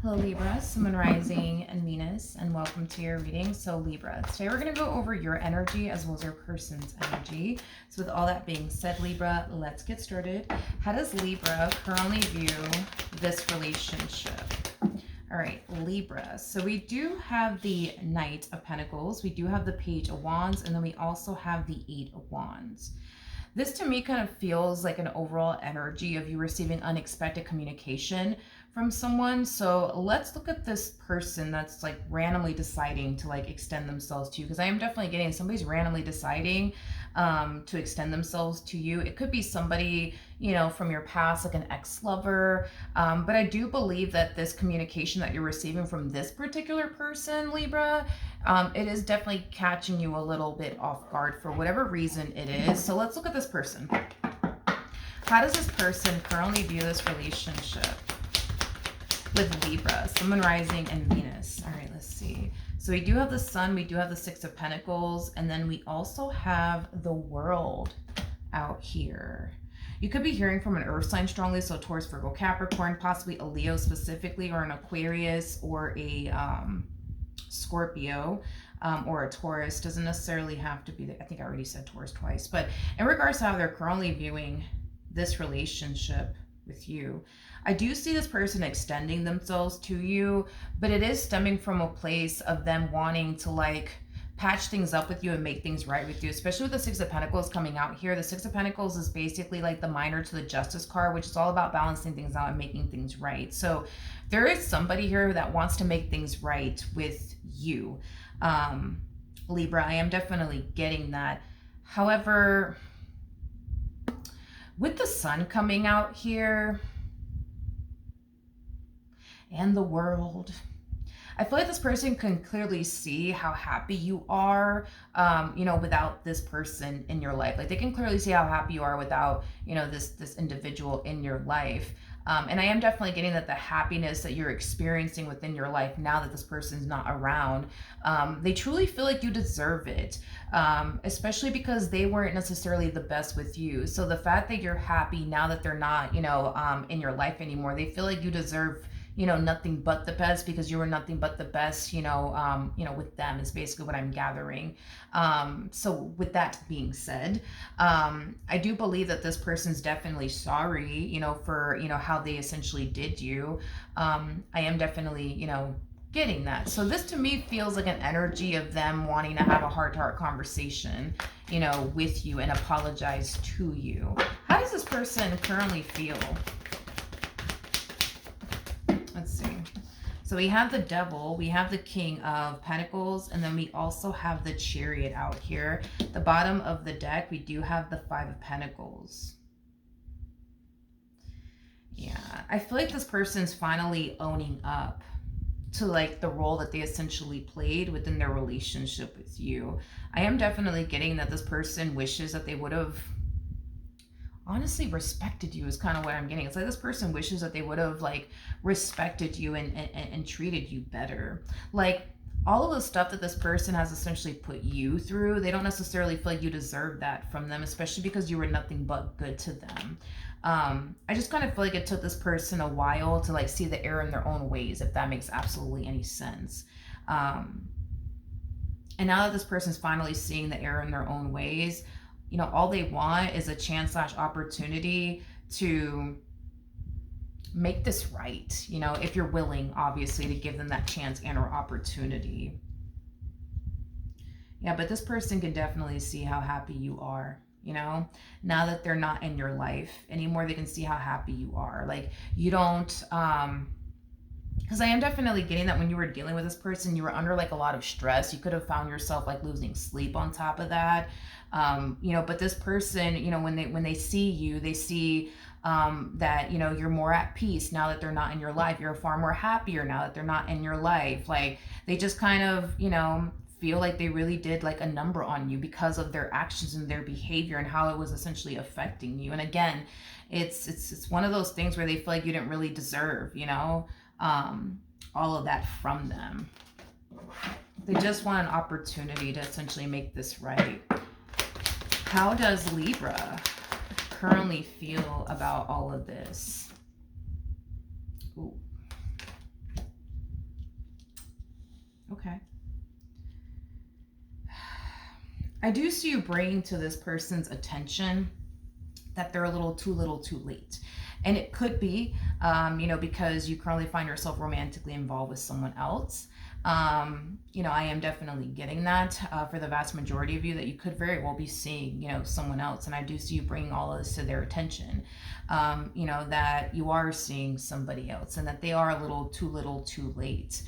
Hello Libra, Sun, Moon, Rising, and Venus, and welcome to your reading. So Libra, today we're going to go over your energy as well as your person's energy. So with all that being said, Libra, let's get started. How does Libra currently view this relationship? All right, Libra. So we do have the Knight of Pentacles, we do have the Page of Wands, and then we also have the Eight of Wands. This to me kind of feels like an overall energy of you receiving unexpected communication from someone. So let's look at this person that's like randomly deciding to like extend themselves to you, because I am definitely getting somebody's randomly deciding to extend themselves to you. It could be somebody, you know, from your past, like an ex-lover. But I do believe that this communication that you're receiving from this particular person, Libra, it is definitely catching you a little bit off guard for whatever reason it is. So let's look at this person. How does this person currently view this relationship with Libra, Sun, Moon, Rising, and Venus? All right, let's see. So we do have the Sun, we do have the Six of Pentacles, and then we also have the World out here. You could be hearing from an earth sign strongly, so Taurus, Virgo, Capricorn, possibly a Leo specifically, or an Aquarius, or a Scorpio, or a Taurus. Doesn't necessarily have to be, I think I already said Taurus twice, but in regards to how they're currently viewing this relationship with you, I do see this person extending themselves to you, but it is stemming from a place of them wanting to like patch things up with you and make things right with you, especially with the Six of Pentacles coming out here. The Six of Pentacles is basically like the minor to the Justice card, which is all about balancing things out and making things right. So there is somebody here that wants to make things right with you. Libra, I am definitely getting that. However, with the Sun coming out here and the World, I feel like this person can clearly see how happy you are, you know, without this person in your life. Like they can clearly see how happy you are without, you know, this individual in your life. And I am definitely getting that the happiness that you're experiencing within your life now that this person's not around, they truly feel like you deserve it, especially because they weren't necessarily the best with you. So the fact that you're happy now that they're not, you know, in your life anymore, they feel like you deserve, you know, nothing but the best because you were nothing but the best, you know, with them is basically what I'm gathering. So with that being said, I do believe that this person's definitely sorry, you know, for, you know, how they essentially did you. I am definitely, you know, getting that. So this to me feels like an energy of them wanting to have a heart-to-heart conversation, you know, with you and apologize to you. How does this person currently feel? Let's see. So we have the Devil, we have the King of Pentacles, and then we also have the Chariot out here. The bottom of the deck, we do have the Five of Pentacles. Yeah, I feel like this person's finally owning up to like the role that they essentially played within their relationship with you. I am definitely getting that this person wishes that they would have honestly respected you, is kind of what I'm getting. It's like this person wishes that they would have like respected you and treated you better. Like all of the stuff that this person has essentially put you through, they don't necessarily feel like you deserve that from them, especially because you were nothing but good to them. I just kind of feel like it took this person a while to like see the error in their own ways, if that makes absolutely any sense. And now that this person's finally seeing the error in their own ways, you know, all they want is a chance / opportunity to make this right, you know, if you're willing, obviously, to give them that chance and or opportunity. Yeah, but this person can definitely see how happy you are, you know, now that they're not in your life anymore. They can see how happy you are. Like you don't, because I am definitely getting that when you were dealing with this person, you were under like a lot of stress. You could have found yourself like losing sleep on top of that. You know, but this person, you know, when they see you, they see that, you know, you're more at peace now that they're not in your life. You're far more happier now that they're not in your life. Like they just kind of, you know, feel like they really did like a number on you because of their actions and their behavior and how it was essentially affecting you. And again, it's one of those things where they feel like you didn't really deserve, you know, all of that from them. They just want an opportunity to essentially make this right. How does Libra currently feel about all of this? Ooh. Okay. I do see you bringing to this person's attention that they're a little too late. And it could be, because you currently find yourself romantically involved with someone else. I am definitely getting that for the vast majority of you, that you could very well be seeing, someone else. And I do see you bringing all of this to their attention, that you are seeing somebody else and that they are a little too late.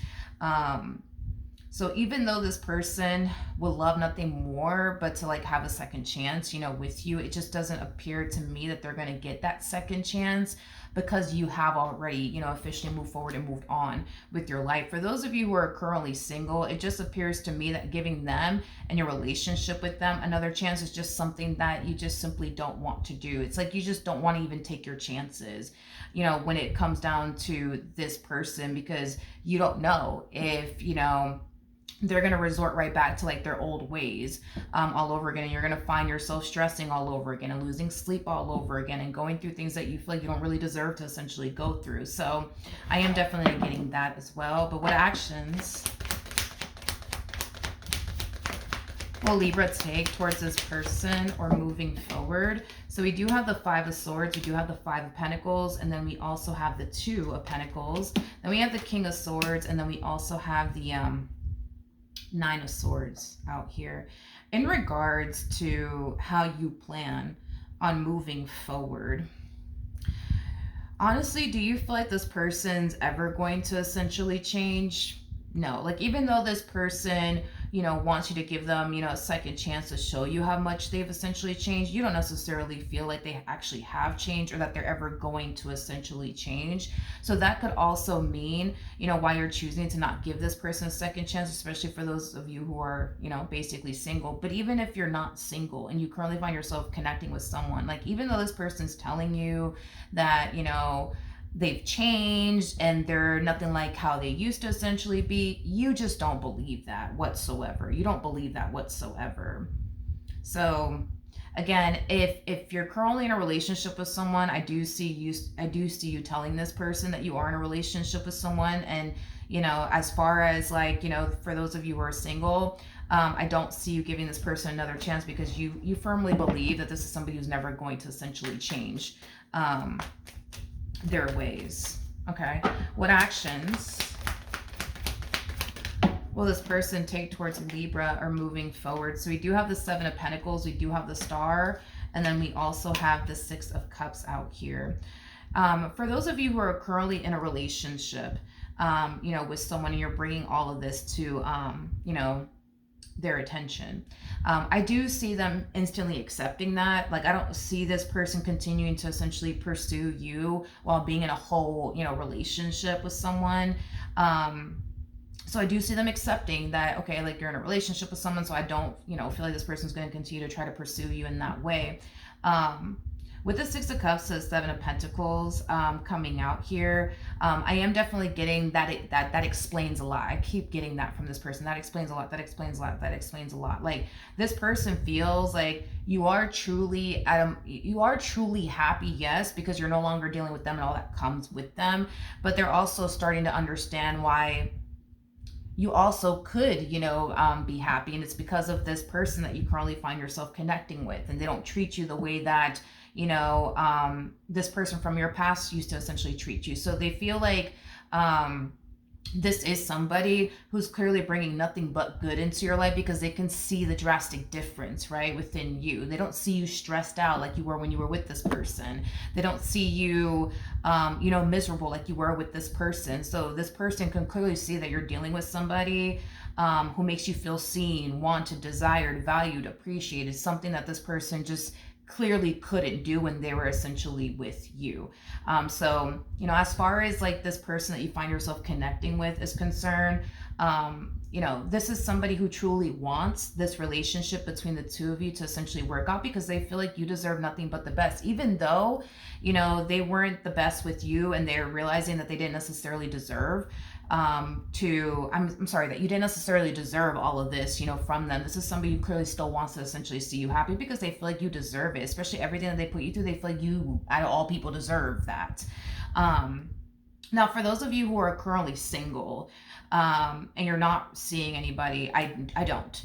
So even though this person will love nothing more but to like have a second chance, with you, it just doesn't appear to me that they're going to get that second chance, because you have already, officially moved forward and moved on with your life. For those of you who are currently single, it just appears to me that giving them and your relationship with them another chance is just something that you just simply don't want to do. It's like you just don't want to even take your chances, when it comes down to this person, because you don't know if, they're going to resort right back to like their old ways all over again. And you're going to find yourself stressing all over again and losing sleep all over again and going through things that you feel like you don't really deserve to essentially go through. So I am definitely getting that as well. But what actions will Libra take towards this person or moving forward? So we do have the Five of Swords, we do have the Five of Pentacles, and then we also have the Two of Pentacles. Then we have the King of Swords, and then we also have the Nine of Swords out here. In regards to how you plan on moving forward, honestly, do you feel like this person's ever going to essentially change? No. Like, even though this person, wants you to give them, a second chance to show you how much they've essentially changed, you don't necessarily feel like they actually have changed or that they're ever going to essentially change. So that could also mean, why you're choosing to not give this person a second chance, especially for those of you who are, basically single. But even if you're not single and you currently find yourself connecting with someone, like, even though this person's telling you that, they've changed and they're nothing like how they used to essentially be, you just don't believe that whatsoever. You don't believe that whatsoever. So again, if you're currently in a relationship with someone, I do see you telling this person that you are in a relationship with someone. And as far as like, for those of you who are single, I don't see you giving this person another chance, because you firmly believe that this is somebody who's never going to essentially change their ways. Okay, what actions will this person take towards Libra or moving forward? So we do have the Seven of Pentacles, we do have the Star, and then we also have the Six of Cups out here. For those of you who are currently in a relationship, with someone, and you're bringing all of this to, their attention. I do see them instantly accepting that. Like, I don't see this person continuing to essentially pursue you while being in a whole, relationship with someone. So I do see them accepting that, okay, like, you're in a relationship with someone, so I don't, feel like this person's going to continue to try to pursue you in that way. With the Six of Cups, the Seven of Pentacles coming out here, I am definitely getting that that explains a lot. I keep getting that from this person. That explains a lot. That explains a lot. That explains a lot. Like, this person feels like you are truly happy, yes, because you're no longer dealing with them and all that comes with them. But they're also starting to understand why you also could, be happy. And it's because of this person that you currently find yourself connecting with, and they don't treat you the way that this person from your past used to essentially treat you. So they feel like this is somebody who's clearly bringing nothing but good into your life, because they can see the drastic difference, right, within you. They don't see you stressed out like you were when you were with this person. They don't see you, miserable like you were with this person. So this person can clearly see that you're dealing with somebody who makes you feel seen, wanted, desired, valued, appreciated, something that this person just clearly couldn't do when they were essentially with you. So, as far as like this person that you find yourself connecting with is concerned, this is somebody who truly wants this relationship between the two of you to essentially work out, because they feel like you deserve nothing but the best, even though, they weren't the best with you, and they're realizing that they didn't necessarily deserve that you didn't necessarily deserve all of this, from them. This is somebody who clearly still wants to essentially see you happy, because they feel like you deserve it, especially everything that they put you through. They feel like you, out of all people, deserve that. Now, for those of you who are currently single, and you're not seeing anybody, I don't,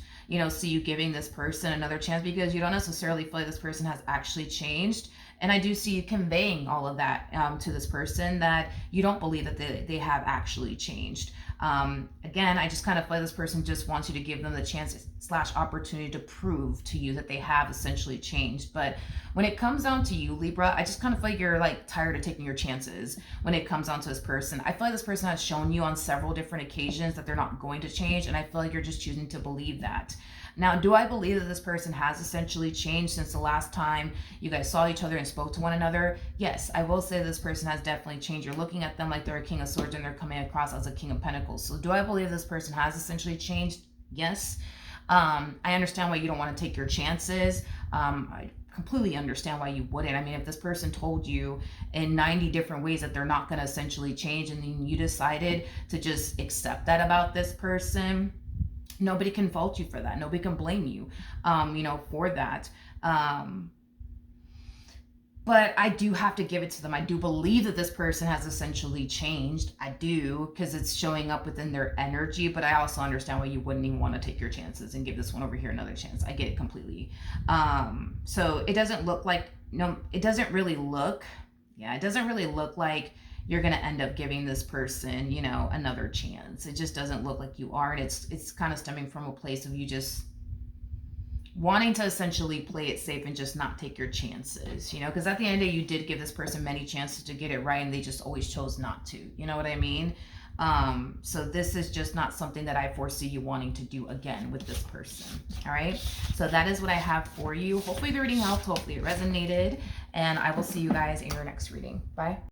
see you giving this person another chance because you don't necessarily feel like this person has actually changed. And I do see you conveying all of that to this person, that you don't believe that they have actually changed. Again, I just kind of feel like this person just wants you to give them the chance / opportunity to prove to you that they have essentially changed. But when it comes down to you, Libra, I just kind of feel like you're like tired of taking your chances when it comes down to this person. I feel like this person has shown you on several different occasions that they're not going to change, and I feel like you're just choosing to believe that. Now, do I believe that this person has essentially changed since the last time you guys saw each other and spoke to one another? Yes, I will say this person has definitely changed. You're looking at them like they're a King of Swords and they're coming across as a King of Pentacles. So do I believe this person has essentially changed? Yes. I understand why you don't want to take your chances. I completely understand why you wouldn't. I mean, if this person told you in 90 different ways that they're not going to essentially change, and then you decided to just accept that about this person, nobody can fault you for that. Nobody can blame you, for that. But I do have to give it to them. I do believe that this person has essentially changed. I do, because it's showing up within their energy. But I also understand why you wouldn't even want to take your chances and give this one over here another chance. I get it completely. So it doesn't look like, it doesn't really look like you're going to end up giving this person, another chance. It just doesn't look like you are. And it's kind of stemming from a place of you just wanting to essentially play it safe and just not take your chances, because at the end of the day, you did give this person many chances to get it right, and they just always chose not to. You know what I mean? So this is just not something that I foresee you wanting to do again with this person. All right. So that is what I have for you. Hopefully the reading helped. Hopefully it resonated, and I will see you guys in your next reading. Bye.